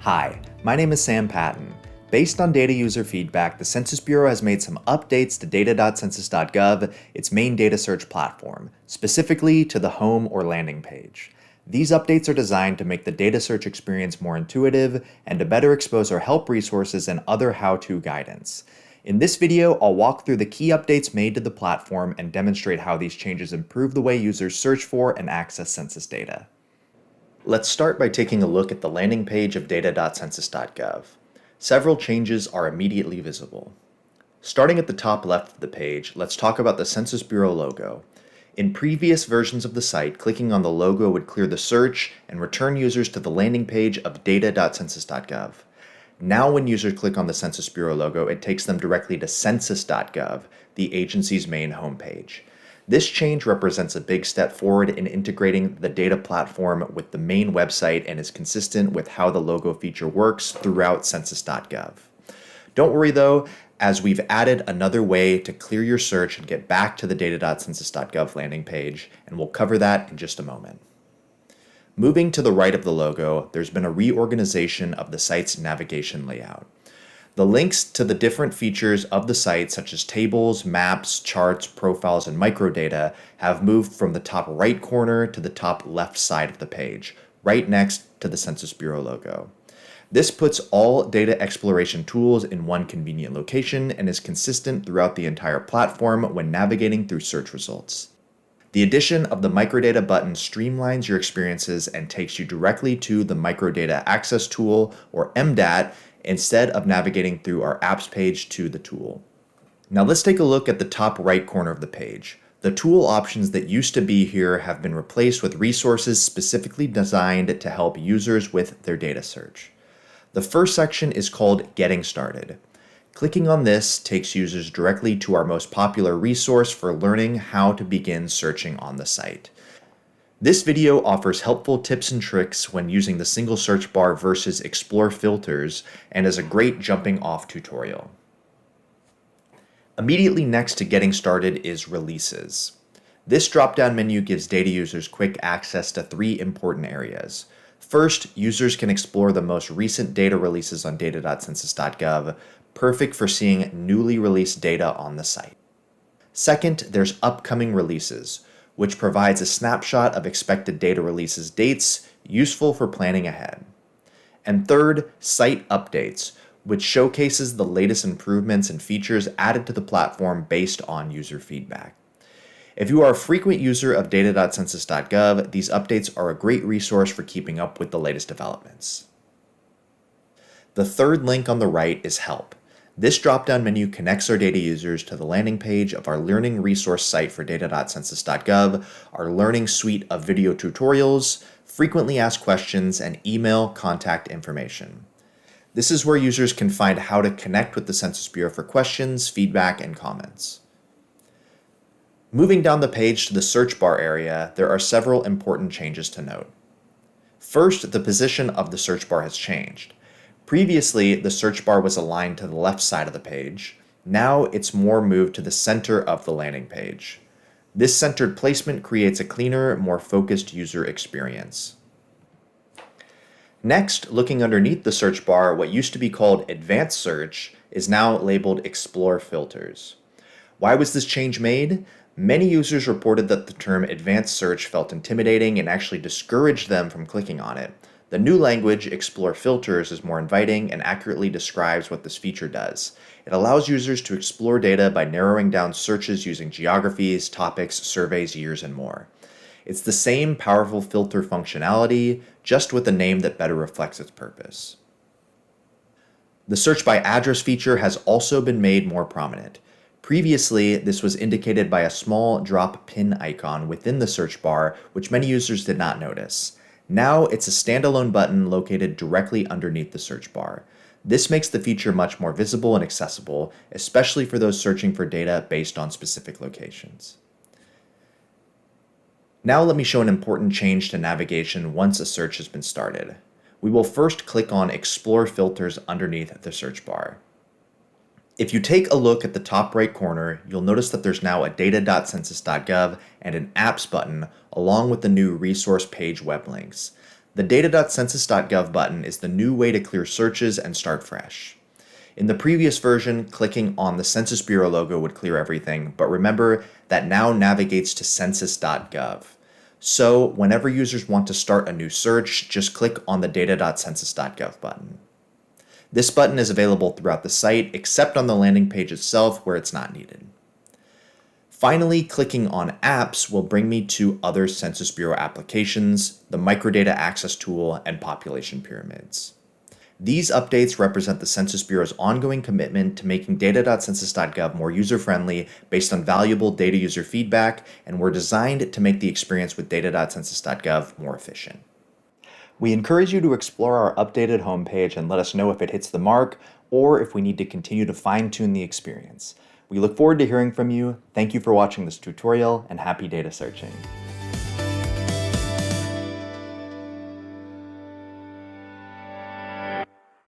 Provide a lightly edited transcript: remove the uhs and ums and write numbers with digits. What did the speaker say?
Hi, my name is Sam Patton. Based on data user feedback, the Census Bureau has made some updates to data.census.gov, its main data search platform, specifically to the home or landing page. These updates are designed to make the data search experience more intuitive and to better expose our help resources and other how-to guidance. In this video, I'll walk through the key updates made to the platform and demonstrate how these changes improve the way users search for and access census data. Let's start by taking a look at the landing page of data.census.gov. Several changes are immediately visible. Starting at the top left of the page, let's talk about the Census Bureau logo. In previous versions of the site, clicking on the logo would clear the search and return users to the landing page of data.census.gov. Now when users click on the Census Bureau logo, it takes them directly to census.gov, the agency's main homepage. This change represents a big step forward in integrating the data platform with the main website and is consistent with how the logo feature works throughout census.gov. Don't worry though, as we've added another way to clear your search and get back to the data.census.gov landing page, and we'll cover that in just a moment. Moving to the right of the logo, there's been a reorganization of the site's navigation layout. The links to the different features of the site, such as tables, maps, charts, profiles, and microdata, have moved from the top right corner to the top left side of the page, right next to the Census Bureau logo. This puts all data exploration tools in one convenient location and is consistent throughout the entire platform when navigating through search results. The addition of the microdata button streamlines your experiences and takes you directly to the Microdata Access Tool, or MDAT, instead of navigating through our apps page to the tool. Now let's take a look at the top right corner of the page. The tool options that used to be here have been replaced with resources specifically designed to help users with their data search. The first section is called Getting Started. Clicking on this takes users directly to our most popular resource for learning how to begin searching on the site. This video offers helpful tips and tricks when using the single search bar versus explore filters and is a great jumping off tutorial. Immediately next to Getting Started is Releases. This drop-down menu gives data users quick access to three important areas. First, users can explore the most recent data releases on data.census.gov, perfect for seeing newly released data on the site. Second, there's Upcoming Releases, which provides a snapshot of expected data releases dates, useful for planning ahead. And third, Site Updates, which showcases the latest improvements and features added to the platform based on user feedback. If you are a frequent user of data.census.gov, these updates are a great resource for keeping up with the latest developments. The third link on the right is Help. This drop-down menu connects our data users to the landing page of our learning resource site for data.census.gov, our learning suite of video tutorials, frequently asked questions, and email contact information. This is where users can find how to connect with the Census Bureau for questions, feedback, and comments. Moving down the page to the search bar area, there are several important changes to note. First, the position of the search bar has changed. Previously, the search bar was aligned to the left side of the page. Now it's more moved to the center of the landing page. This centered placement creates a cleaner, more focused user experience. Next, looking underneath the search bar, what used to be called Advanced Search is now labeled Explore Filters. Why was this change made? Many users reported that the term Advanced Search felt intimidating and actually discouraged them from clicking on it. The new language, Explore Filters, is more inviting and accurately describes what this feature does. It allows users to explore data by narrowing down searches using geographies, topics, surveys, years, and more. It's the same powerful filter functionality, just with a name that better reflects its purpose. The Search by Address feature has also been made more prominent. Previously, this was indicated by a small drop pin icon within the search bar, which many users did not notice. Now it's a standalone button located directly underneath the search bar. This makes the feature much more visible and accessible, especially for those searching for data based on specific locations. Now let me show an important change to navigation once a search has been started. We will first click on Explore Filters underneath the search bar. If you take a look at the top right corner, you'll notice that there's now a data.census.gov and an apps button along with the new resource page web links. The data.census.gov button is the new way to clear searches and start fresh. In the previous version, clicking on the Census Bureau logo would clear everything, but remember that now navigates to census.gov. So whenever users want to start a new search, just click on the data.census.gov button. This button is available throughout the site, except on the landing page itself where it's not needed. Finally, clicking on Apps will bring me to other Census Bureau applications, the Microdata Access Tool, and Population Pyramids. These updates represent the Census Bureau's ongoing commitment to making data.census.gov more user-friendly based on valuable data user feedback, and were designed to make the experience with data.census.gov more efficient. We encourage you to explore our updated homepage and let us know if it hits the mark or if we need to continue to fine-tune the experience. We look forward to hearing from you. Thank you for watching this tutorial, and happy data searching.